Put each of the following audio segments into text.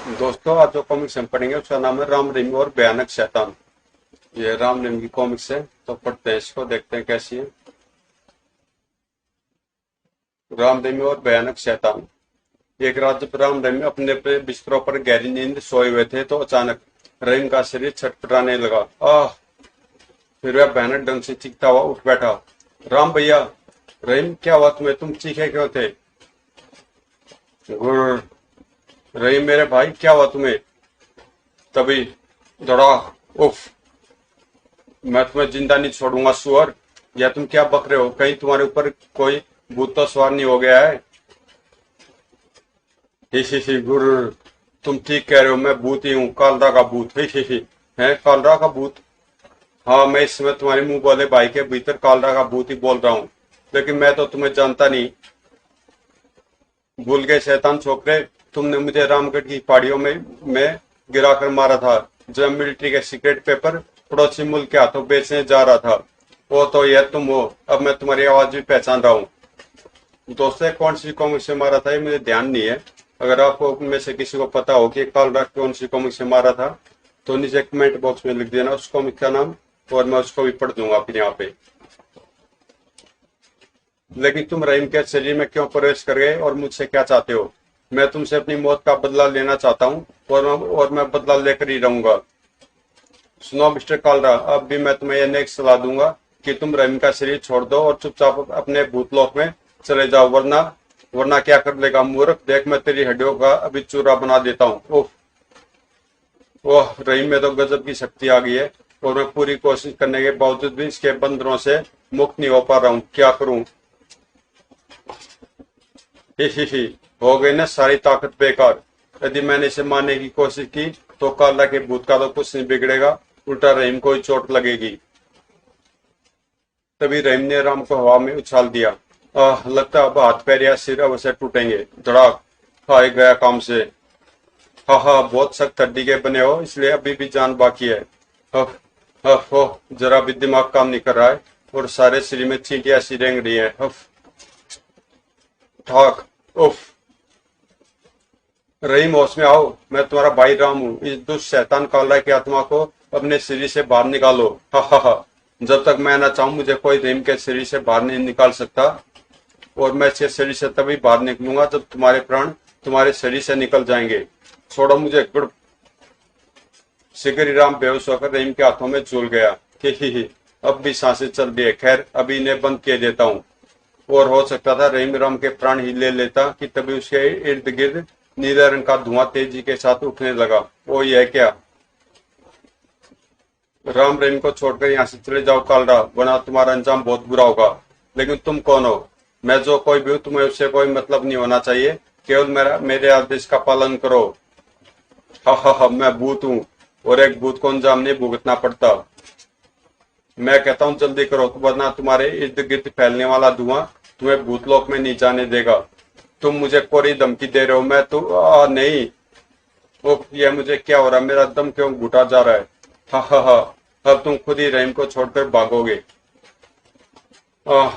दोस्तों, आज जो कॉमिक्स हम पढ़ेंगे उसका नाम है राम रहीम और भयानक शैतान। ये राम रहीम की कॉमिक्स है, तो पढ़ते हैं इसको, देखते हैं कैसी है। राम रहीम और भयानक शैतान। एक रात जब राम रहीम अपने अपने बिस्तरों पर गहरी नींद सोए हुए थे तो अचानक रहीम का शरीर छटपटाने लगा। आह! फिर वह भयानक ढंग से चीखता हुआ उठ बैठा। राम भैया! रहीम, क्या हुआ तुम्हें? तुम चीखे क्यों थे? गुर! रहीम मेरे भाई, क्या हुआ तुम्हें? तभी धड़ाक! उफ! मैं तुम्हें जिंदा नहीं छोड़ूंगा सुअर। या तुम क्या बक रहे हो? कहीं तुम्हारे ऊपर कोई भूत तो सवार नहीं हो गया है? ही गुर! तुम ठीक कह रहे हो, मैं भूत ही हूँ, कालरा का भूत। ही है कालरा का भूत? हाँ, मैं इस समय तुम्हारे मुंह बोले भाई के भीतर कालरा का भूत ही बोल रहा हूँ, लेकिन मैं तो तुम्हें जानता नहीं। भूल गए शैतान छोकरे, तुमने मुझे रामगढ़ की पहाड़ियों में गिरा कर मारा था जब मिलिट्री के सीक्रेट पेपर पड़ोसी मुल्क के हाथों बेचने जा रहा था। वो तो यह तुम हो। अब मैं तुम्हारी आवाज भी पहचान रहा हूँ। दोस्तों, कौन सी कॉमिक से मारा था ये मुझे ध्यान नहीं है। अगर आपको उनमें से किसी को पता हो कि काल रात कौन सी कॉमिक से मारा था तो नीचे कमेंट बॉक्स में लिख देना उस कॉमिक का नाम, और मैं उसको भी पढ़ दूंगा फिर यहाँ पे। लेकिन तुम रहीम के शरीर में क्यों प्रवेश कर गए और मुझसे क्या चाहते हो? मैं तुमसे अपनी मौत का बदला लेना चाहता हूँ, और मैं बदला लेकर ही रहूंगा। सुनो मिस्टर कालरा, अब भी मैं तुम्हें यह नेक सलाह दूंगा कि तुम रहीम का शरीर छोड़ दो और चुपचाप अपने भूतलोक में चले जाओ, वरना वरना क्या कर लेगा मूर्ख? देख, मैं तेरी हड्डियों का अभी चूरा बना देता हूँ। ओह! ओह! रहीम में तो गजब की शक्ति आ गई है, और मैं पूरी कोशिश करने के बावजूद भी इसके बंदरों से मुक्त नहीं हो पा रहा हूँ। क्या करूँ? ही हो गई ना सारी ताकत बेकार। यदि मैंने इसे मारने की कोशिश की तो काला के भूत का तो कुछ नहीं बिगड़ेगा, उल्टा रहीम को ही चोट लगेगी। तभी रहीम ने राम को हवा में उछाल दिया। लगता अब हाथ पैर या सिर अवश्य टूटेंगे। धड़ाक! हाय गया काम से। हा हा, बहुत सख्त हड्डी के बने हो, इसलिए अभी भी जान बाकी है। हफ! हफ हो! जरा भी दिमाग काम नहीं कर रहा है, और सारे शरीर में चींटियां सी रेंग रही है। हफ! ठाक! उफ! रहीम, होश में आओ, मैं तुम्हारा भाई राम हूँ। इस दुष्ट शैतान काला की आत्मा को अपने शरीर से बाहर निकालो। हा हा हा! जब तक मैं ना चाहूं मुझे कोई रहीम के शरीर से बाहर नहीं निकाल सकता, और मैं इसके शरीर से तभी बाहर निकलूंगा जब तुम्हारे प्राण तुम्हारे शरीर से निकल जाएंगे। छोड़ो मुझे! गुड़! शीघ्र ही राम बेहोश होकर रहीम के हाथों में झूल गया। ही अब भी सांसें चल रही है। खैर, अभी इन्हें बंद किए देता हूँ। और हो सकता था रहीम राम के प्राण ही ले लेता कि तभी उसके इर्द गिर्द नीले रंग का धुआं तेजी के साथ उठने लगा। वो यह क्या? राम रहीम को छोड़कर यहाँ से चले जाओ कालरा, वरना तुम्हारा अंजाम बहुत बुरा होगा। लेकिन तुम कौन हो? मैं जो कोई भी हूँ, तुम्हें उससे कोई मतलब नहीं होना चाहिए। केवल मेरे आदेश का पालन करो। हा, मैं भूत हूँ, और एक भूत को अंजाम नहीं भुगतना पड़ता। मैं कहता हूँ जल्दी करो, वरना तुम्हारे इर्द गिर्द फैलने वाला धुआं तुम्हें भूतलोक में नहीं जाने देगा। तुम मुझे कोरी धमकी दे रहे हो? मैं तो नहीं। ओह! यह मुझे क्या हो रहा है? मेरा दम क्यों घुटा जा रहा है? हा, अब तुम खुद ही रहीम को छोड़कर भागोगे। आह!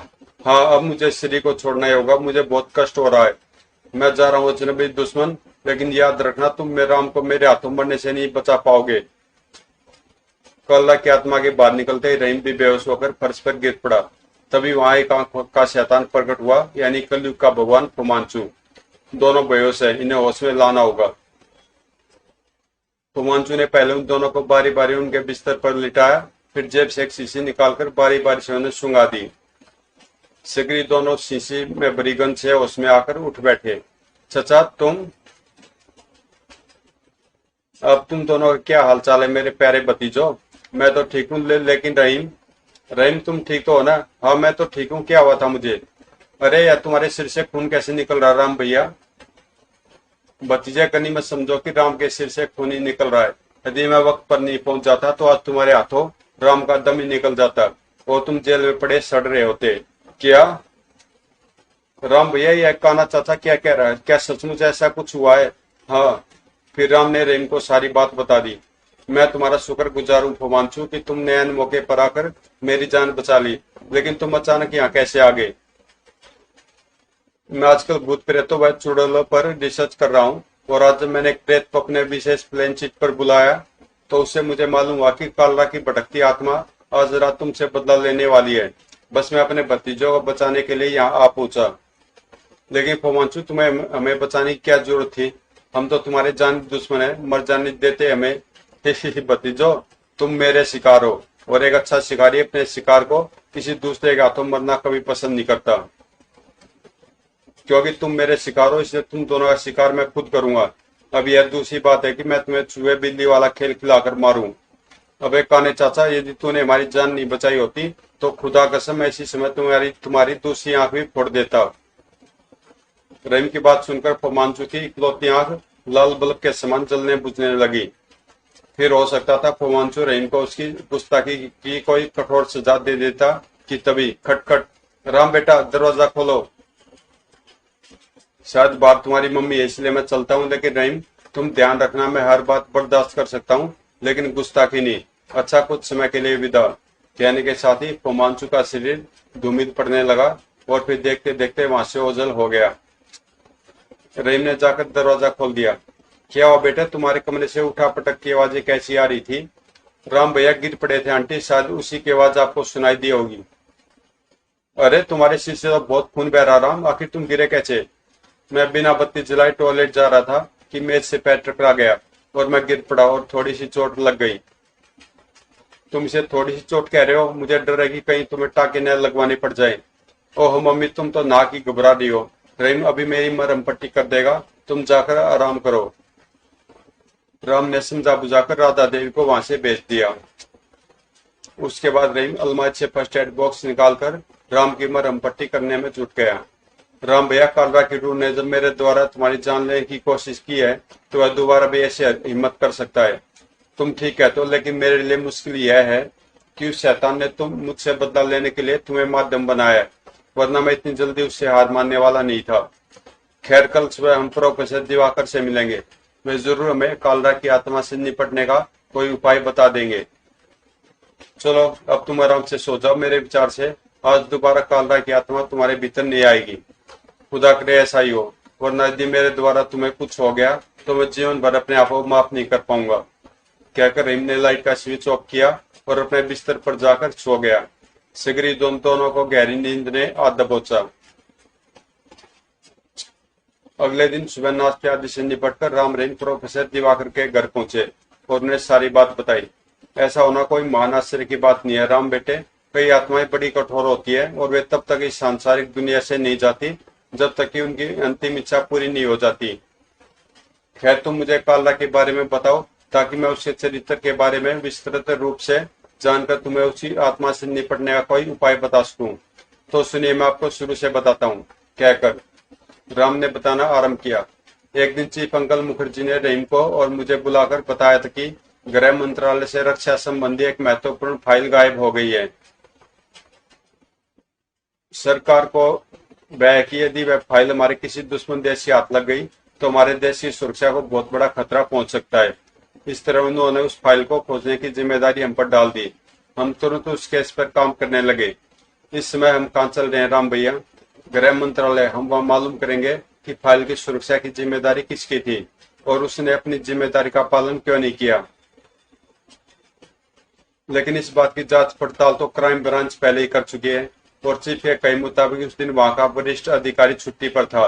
हाँ, अब मुझे शरीर को छोड़ना ही होगा। मुझे बहुत कष्ट हो रहा है। मैं जा रहा हूँ अजनबी दुश्मन, लेकिन याद रखना, तुम मेरे राम को मेरे हाथों मरने से नहीं बचा पाओगे। कल्ला की आत्मा के बाहर निकलते ही रहीम भी बेहोश होकर फर्श पर गिर पड़ा। तभी वहां एक आंख का शैतान प्रकट हुआ, यानी कलयुग का भगवान फुमांचू। दोनों बेहोश है, इन्हें होश में लाना होगा। फुमांचू ने पहले उन दोनों को बारी बारी उनके बिस्तर पर लिटाया, फिर जेब से एक शीशी निकालकर बारी बारी से उन्हें सुंगा दी। शीघ्र दोनों शीशी में भरी गंध से होश में आकर उठ बैठे। चचा, अब तुम दोनों का क्या हालचाल है मेरे प्यारे भतीजों? मैं तो ठीक हूँ, लेकिन रहीम। रहीम, तुम ठीक तो हो ना? हाँ, मैं तो ठीक हूँ। क्या हुआ था मुझे? अरे यार, तुम्हारे सिर से खून कैसे निकल रहा राम भैया? भतीजा, कनी मत समझो कि राम के सिर से खून ही निकल रहा है। यदि मैं वक्त पर नहीं पहुंच जाता तो आज तुम्हारे हाथों राम का दम ही निकल जाता, और तुम जेल में पड़े सड़ रहे होते। क्या? राम भैया, यह काना चाचा क्या कह रहा है? क्या सचमुच ऐसा कुछ हुआ है? हाँ। फिर राम ने रहीम को सारी बात बता दी। मैं तुम्हारा शुक्रगुजार हूँ फुमांचू कि तुमने ऐन मौके पर आकर मेरी जान बचा ली। लेकिन तुम अचानक यहाँ कैसे आ गए? मैं आजकल भूत प्रेतों व चुड़ैलों पर रिसर्च कर रहा हूँ, और आज जब मैंने प्रेत को अपने विशेष प्लेन चिट पर बुलाया तो उससे मुझे मालूम हुआ कि कालरा की भटकती आत्मा आज रात तुमसे बदला लेने वाली है। बस मैं अपने भतीजों को बचाने के लिए यहाँ आ पहुंचा। लेकिन फोमांचू, तुम्हें हमें बचाने की क्या जरूरत थी? हम तो तुम्हारे जान दुश्मन है, मर जाने देते हमें। भतीजो, तुम मेरे शिकार हो और एक अच्छा शिकारी अपने शिकार को किसी दूसरे के हाथों मरना कभी पसंद नहीं करता। क्योंकि तुम मेरे शिकार हो, इसलिए तुम दोनों का शिकार मैं खुद करूंगा। अब यह दूसरी बात है कि मैं तुम्हें चूहे बिल्ली वाला खेल खिलाकर मारूं। अबे काने चाचा, यदि तूने हमारी जान नहीं बचाई होती तो खुदा कसम ऐसी समय तुम्हारी दूसरी आंख भी फोड़ देता। रहीम की बात सुनकर फोमांचू की इकलौती आंख लाल बल्ब के समान जलने बुझने लगी। फिर हो सकता था फोमांचू रहीम को उसकी गुस्ताखी की कोई कठोर सजा दे देता कि तभी खटखट, राम बेटा दरवाजा खोलो। शायद बात तुम्हारी मम्मी है इसलिए मैं चलता हूँ, लेकिन रहीम तुम ध्यान रखना, मैं हर बात बर्दाश्त कर सकता हूँ लेकिन गुस्ताखी नहीं। अच्छा, कुछ समय के लिए विदा। कहने के साथ ही फोमांचू का शरीर धूमिल पड़ने लगा और फिर देखते देखते वहां से ओझल हो गया। रहीम ने जाकर दरवाजा खोल दिया। क्या हुआ बेटे, तुम्हारे कमरे से उठा पटक की आवाजें कैसी आ रही थी? राम भैया गिर पड़े थे आंटी, शायद उसी की आवाज आपको सुनाई दी होगी। अरे तुम्हारे सिर से तो बहुत खून बह रहा राम, आखिर तुम गिरे कैसे? मैं बिना बत्ती जलाए टॉयलेट जा रहा था कि मेज से पैर टकरा गया और मैं गिर पड़ा और थोड़ी सी चोट लग गई। तुम इसे थोड़ी सी चोट कह रहे हो? मुझे डर है कि कहीं तुम्हें टाके न लगवानी पड़ जाए। ओह मम्मी, तुम तो नाक ही घबरा रही हो। रहीम अभी मेरी मरहम पट्टी कर देगा, तुम जाकर आराम करो। राम ने समझा बुझाकर राधा देवी को वहां से भेज दिया। उसके बाद रहीम अलमारी से फर्स्ट एड बॉक्स निकालकर राम की मरहम पट्टी करने में जुट गया। राम भैया, कालरा की रूह ने जब मेरे द्वारा तुम्हारी जान लेने की कोशिश की है तो वह दोबारा भी ऐसे हिम्मत कर सकता है। तुम ठीक कहते हो, लेकिन मेरे लिए मुश्किल यह है कि उस शैतान ने तुम मुझसे बदला लेने के लिए तुम्हें माध्यम बनाया, वरना मैं इतनी जल्दी उससे हार मानने वाला नहीं था। खैर, कल सुबह हम प्रोफेसर दिवाकर से मिलेंगे। वे जरूर हमें कालरा की आत्मा से निपटने का कोई उपाय बता देंगे। चलो अब तुम आराम से सो जाओ। मेरे विचार से आज दोबारा कालरा की आत्मा तुम्हारे भीतर नहीं आएगी। खुदा करे ऐसा ही हो, वरना यदि मेरे द्वारा तुम्हें कुछ हो गया तो मैं जीवन भर अपने आप को माफ नहीं कर पाऊंगा। कहकर रहीम ने लाइट का स्विच ऑफ किया और अपने बिस्तर पर जाकर सो गया। सिगरी दोनों को गहरी नींद ने आ दबोचा। अगले दिन सुबह नाश्ते आदि से निपटकर राम रहीम प्रोफेसर दिवाकर के घर पहुंचे और उन्हें सारी बात बताई। ऐसा होना कोई महान आश्चर्य की बात नहीं है राम बेटे। कई आत्माएं बड़ी कठोर होती है और वे तब तक इस सांसारिक दुनिया से नहीं जाती जब तक कि उनकी अंतिम इच्छा पूरी नहीं हो जाती। खैर, तुम मुझे कालरा के बारे में बताओ ताकि मैं उसके चरित्र के बारे में विस्तृत रूप से जानकर तुम्हें उसी आत्मा से निपटने का कोई उपाय बता सकूं। तो सुनिए, मैं आपको शुरू से बताता हूँ, कहकर राम ने बताना आरंभ किया। एक दिन चीफ अंकल मुखर्जी ने रहीम को और मुझे बुलाकर बताया था कि गृह मंत्रालय से रक्षा संबंधी एक महत्वपूर्ण फाइल गायब हो गई है। सरकार को वह कि यदि वह फाइल हमारे किसी दुश्मन देश से हाथ लग गई तो हमारे देश की सुरक्षा को बहुत बड़ा खतरा पहुंच सकता है। इस तरह उन्होंने उस फाइल को खोजने की जिम्मेदारी हम पर डाल दी। हम तुरंत उस केस पर काम करने लगे। इस समय हम कहाँ चल रहे हैं राम भैया? गृह मंत्रालय। हम वहाँ मालूम करेंगे कि फाइल की सुरक्षा की जिम्मेदारी किसकी थी और उसने अपनी जिम्मेदारी का पालन क्यों नहीं किया। लेकिन इस बात की जांच पड़ताल तो क्राइम ब्रांच पहले ही कर चुकी है और चीफ के कहे मुताबिक उस दिन वहां का वरिष्ठ अधिकारी छुट्टी पर था।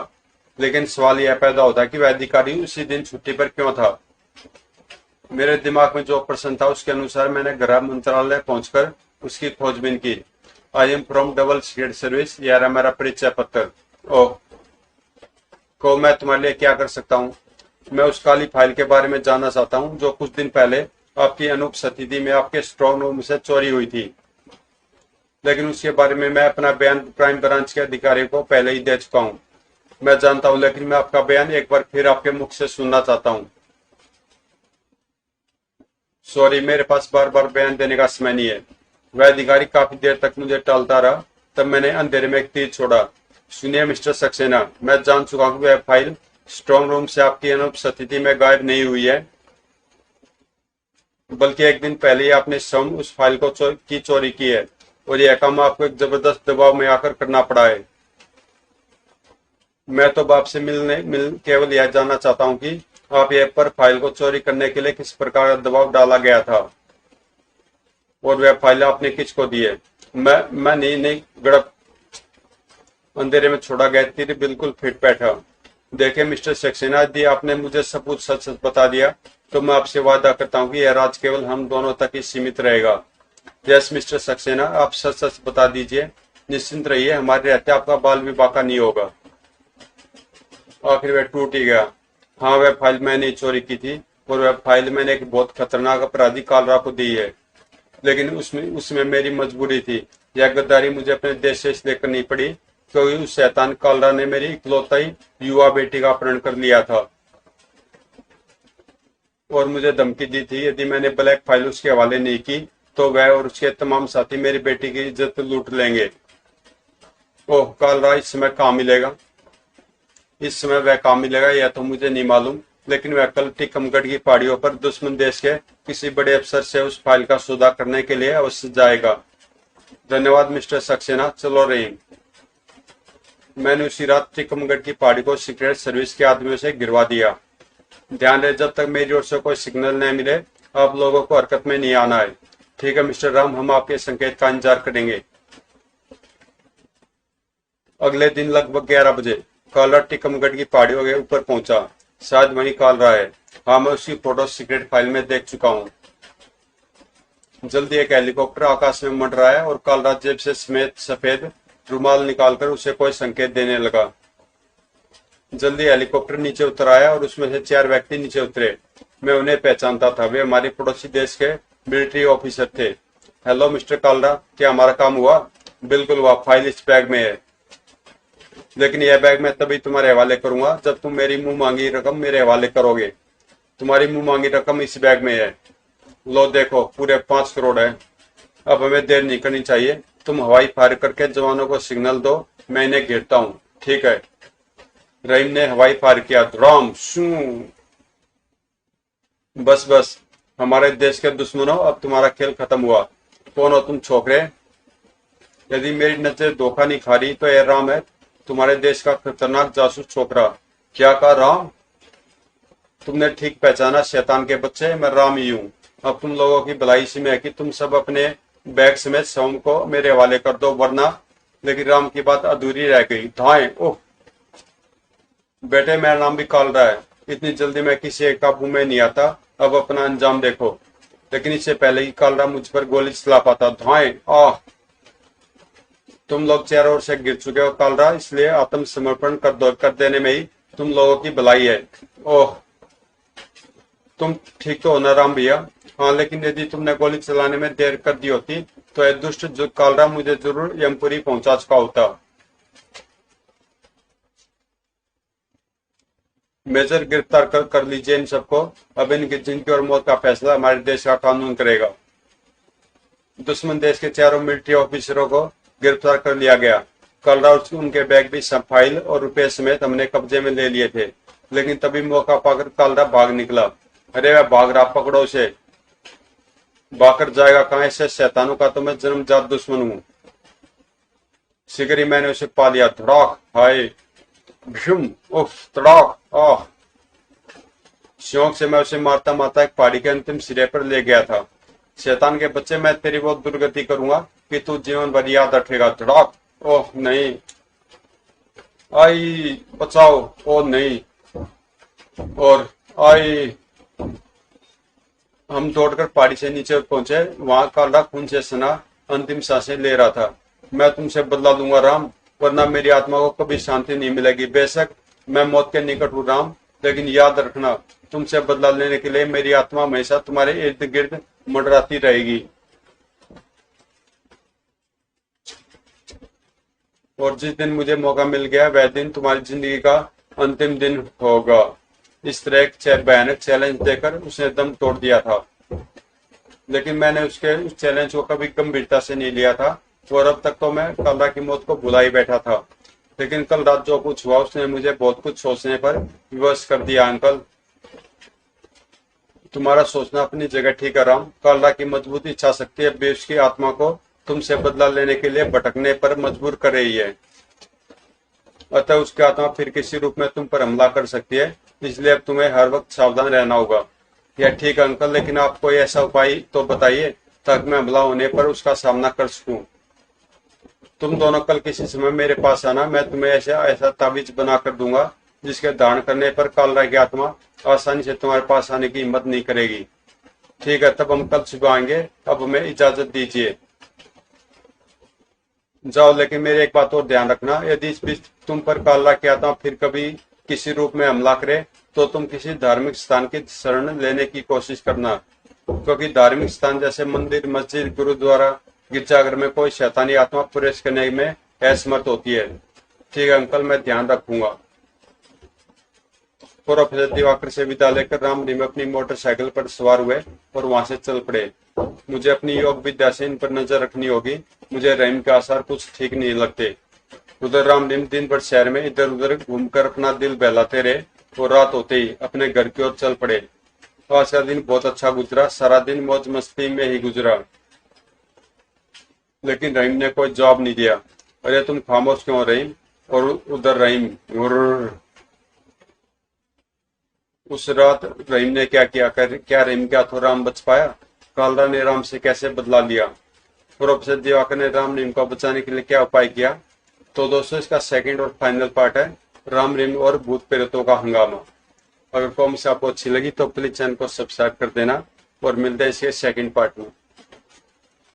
लेकिन सवाल यह पैदा होता है कि वह अधिकारी उसी दिन छुट्टी पर क्यों था। मेरे दिमाग में जो प्रश्न था उसके अनुसार मैंने गृह मंत्रालय पहुंचकर उसकी खोजबीन की। I am from double secret service, यह रहा मेरा परिचय पत्र। ओह, को मैं तुम्हारे लिए क्या कर सकता हूँ? मैं उस काली फाइल के बारे में जानना चाहता हूँ जो कुछ दिन पहले आपकी अनुपस्थिति में आपके स्ट्रॉन्ग रूम से चोरी हुई थी। लेकिन उसके बारे में मैं अपना बयान क्राइम ब्रांच के अधिकारी को पहले ही दे चुका हूँ। मैं जानता हूँ, लेकिन मैं आपका बयान एक बार फिर आपके मुख से सुनना चाहता हूँ। सॉरी, मेरे पास बार बार बयान देने का समय नहीं है। वह अधिकारी काफी देर तक मुझे टालता रहा, तब मैंने अंधेरे में एक तीर छोड़ा। सुनिए मिस्टर सक्सेना, मैं जान चुका हूँ वह फाइल स्ट्रॉन्ग रूम से आपकी अनुपस्थिति में गायब नहीं हुई है, बल्कि एक दिन पहले ही आपने स्वयं उस फाइल को चोरी की है और यह काम आपको एक जबरदस्त दबाव में आकर करना पड़ा है। मैं तो बाप से केवल यह जानना चाहता हूँ कि आप ऐप पर फाइल को चोरी करने के लिए किस प्रकार का दबाव डाला गया था और वह फाइल आपने किसको दी है? मैं नहीं गड़प अंधेरे में छोड़ा गया तीर बिल्कुल फिट बैठा। देखिए मिस्टर सक्सेना, यदि आपने मुझे सब कुछ सच सच बता दिया तो मैं आपसे वादा करता हूँ कि यह राज केवल हम दोनों तक ही सीमित रहेगा। यस मिस्टर सक्सेना, आप सच सच बता दीजिए। निश्चिंत रहिए, हमारे रहते आपका बाल भी बाका नहीं होगा। आखिर वह टूट ही गया। हाँ, वह फाइल मैंने ही चोरी की थी और वह फाइल मैंने एक बहुत खतरनाक अपराधी कालरा को दी है, लेकिन उसमें मेरी मजबूरी थी। यह गद्दारी मुझे अपने देश से इसलिए करनी पड़ी क्योंकि उस शैतान कालरा ने मेरी इकलौती युवा बेटी का अपहरण कर लिया था और मुझे धमकी दी थी यदि मैंने ब्लैक फाइल उसके हवाले नहीं की तो वह और उसके तमाम साथी मेरी बेटी की इज्जत लूट लेंगे। ओह, कालरा इस समय कहाँ मिलेगा? इस समय वह कहाँ मिलेगा यह तो मुझे नहीं मालूम, लेकिन वह कल टिकमगढ़ की पहाड़ियों पर दुश्मन देश के किसी बड़े अफसर से उस फाइल का सौदा करने के लिए अवश्य जाएगा। धन्यवाद मिस्टर सक्सेना, चलो रही। मैंने उसी रात टिकमगढ़ की पहाड़ी को सीक्रेट सर्विस के आदमियों से गिरवा दिया। ध्यान रहे, जब तक मेरी ओर से कोई सिग्नल नहीं मिले आप लोगों को हरकत में नहीं आना है। ठीक है मिस्टर राम, हम आपके संकेत का इंतजार करेंगे। अगले दिन लगभग 11 बजे कालरा टिकमगढ़ की पहाड़ियों के ऊपर पहुंचा। शायद वहीं कालरा है। हाँ, मैं उसकी फोटो सीक्रेट फाइल में देख चुका हूँ। जल्दी एक हेलीकॉप्टर आकाश में मंडराया है और कालरा जेब से सफेद रुमाल निकालकर उसे कोई संकेत देने लगा। जल्दी हेलीकॉप्टर नीचे उतर आया और उसमें से 4 व्यक्ति नीचे उतरे। मैं उन्हें पहचानता था, वे हमारे पड़ोसी देश के मिलिट्री ऑफिसर थे। हेलो मिस्टर कालरा, क्या हमारा काम हुआ? बिल्कुल हुआ, फाइल इस बैग में है, लेकिन यह बैग मैं तभी तुम्हारे हवाले करूंगा जब तुम मेरी मुंह मांगी रकम मेरे हवाले करोगे। तुम्हारी मुंह मांगी रकम इस बैग में है। लो देखो, पूरे 5 करोड़ है। अब हमें देर नहीं करनी चाहिए, तुम हवाई फायर करके जवानों को सिग्नल दो, मैं इन्हें घेरता हूँ। ठीक है। रहीम ने हवाई फायर किया। ड्राम शू। बस बस हमारे देश के दुश्मनों, अब तुम्हारा खेल खत्म हुआ। कौन हो तुम छोकरे? यदि मेरी नजर धोखा नहीं खा रही तो यह राम है, तुम्हारे देश का खतरनाक जासूस छोकरा। क्या कहा राम? तुमने ठीक पहचाना शैतान के बच्चे, मैं राम ही हूँ। अब तुम लोगों की भलाई इसी में है कि तुम सब अपने बैग समेत शव को मेरे हवाले कर दो, वरना। लेकिन राम की बात अधूरी रह गई। धाएं। ओह बेटे, मेरा नाम भी कालरा है। इतनी जल्दी मैं किसी एक काबू में नहीं आता। अब अपना अंजाम देखो। लेकिन इससे पहले ही कालरा मुझ पर गोली चला पाता। धाएं। आह, तुम लोग चारों ओर से गिर चुके हो कालरा, इसलिए आत्मसमर्पण कर देने में ही तुम लोगों की भलाई है। ओह, तुम ठीक तो हो ना राम भैया? हाँ, लेकिन यदि तुमने गोली चलाने में देर कर दी होती तो यह दुष्ट जो कालरा मुझे जरूर यमपुरी पहुंचा चुका होता। मेजर, गिरफ्तार कर लीजिए इन सबको। अब इनकी जिंदगी और मौत का फैसला हमारे देश का कानून करेगा। दुश्मन देश के चारों मिलिट्री ऑफिसरों को गिरफ्तार कर लिया गया। कालरा और उनके बैग भी सब फाइल और रुपए समेत हमने कब्जे में ले लिए थे, लेकिन तभी मौका पाकर कालरा भाग निकला। अरे वह भाग रहा, पकड़ो उसे। भागकर जाएगा कहाँ? ऐसे शैतानों का तो मैं जन्मजात दुश्मन हूँ। शीघ्र ही मैंने उसे पा लिया। धड़ाक। हाय भीम। उफ, तड़ाक। आह, शौक से मैं उसे मारता मारता एक पहाड़ी के अंतिम सिरे पर ले गया था। शैतान के बच्चे, मैं तेरी वो दुर्गति करूंगा कि तू जीवन भर याद रखेगा। धड़ाक। ओह नहीं, आई बचाओ। ओ नहीं, और आई। हम दौड़कर पहाड़ी से नीचे पहुंचे। वहां कालरा खून से सना अंतिम सांसें ले रहा था। मैं तुमसे बदला लूंगा राम, वरना मेरी आत्मा को कभी शांति नहीं मिलेगी। बेशक मैं मौत के निकट हूँ राम, लेकिन याद रखना, तुमसे बदला लेने के लिए मेरी आत्मा हमेशा तुम्हारे इर्द गिर्द मंडराती रहेगी। और जिस दिन मुझे मौका मिल गया वह दिन तुम्हारी जिंदगी का अंतिम दिन होगा। इस तरह एक भयानक चैलेंज देकर उसने दम तोड़ दिया था, लेकिन मैंने उसके उस चैलेंज को कभी गंभीरता से नहीं लिया था और अब तक तो मैं कालरा की मौत को भुला ही बैठा था। लेकिन कल रात जो कुछ हुआ उसने मुझे बहुत कुछ सोचने पर विवश कर दिया। अंकल, तुम्हारा सोचना अपनी जगह ठीक है राम। कालरा की मजबूत इच्छा शक्ति अब भी उसकी आत्मा को तुमसे बदला लेने के लिए भटकने पर मजबूर कर रही है। अतः उसकी आत्मा फिर किसी रूप में तुम पर हमला कर सकती है, इसलिए अब तुम्हें हर वक्त सावधान रहना होगा। यह ठीक है अंकल, लेकिन आप कोई ऐसा उपाय तो बताइए ताकि मैं हमला होने पर उसका सामना कर सकूं। तुम दोनों कल किसी समय मेरे पास आना, मैं तुम्हें ऐसा ऐसा ताबीज बना कर दूंगा जिसके धारण करने पर कालरा की आत्मा आसानी से तुम्हारे पास आने की हिम्मत नहीं करेगी। ठीक है, तब हम कल सुबह आएंगे। अब हमें इजाजत दीजिए। जाओ, लेकिन मेरी एक बात और ध्यान रखना, यदि इस बीच तुम पर कालरा की आत्मा फिर कभी किसी रूप में हमला करे तो तुम किसी धार्मिक स्थान की शरण लेने की कोशिश करना, क्योंकि धार्मिक स्थान जैसे मंदिर, मस्जिद, गुरुद्वारा, गिरजाघर में कोई शैतानी आत्मा प्रवेश करने में असमर्थ होती है। ठीक है अंकल, मैं ध्यान रखूंगा। प्रोफेसर दिवाकर से विदा लेकर राम रहीम अपनी मोटरसाइकिल पर सवार हुए और वहां से चल पड़े। मुझे अपनी योग विद्या से इन पर नजर रखनी होगी। मुझे रहीम के आसार कुछ ठीक नहीं लगते। उधर राम रहीम दिन भर शहर में इधर उधर घूमकर अपना दिल बहलाते रहे और रात होते ही अपने घर की ओर चल पड़े। आज का दिन बहुत अच्छा गुजरा, सारा दिन मौज मस्ती में ही गुजरा। लेकिन रहीम ने कोई जवाब नहीं दिया। अरे तुम खामोश क्यों रहीम? और उधर रहीम। उस रात रहीम ने क्या किया? क्या रहीम के हाथों राम बच पाया? कालरा ने राम से कैसे बदला लिया? प्रोफेसर दिवाकर ने राम रहीम को बचाने के लिए क्या उपाय किया? तो दोस्तों, इसका सेकंड और फाइनल पार्ट है राम रहीम और भूत प्रेतों का हंगामा। अगर कॉमिक्स आपको अच्छी लगी तो प्लीज चैनल को सब्सक्राइब कर देना और मिलते हैं इसके सेकंड पार्ट में।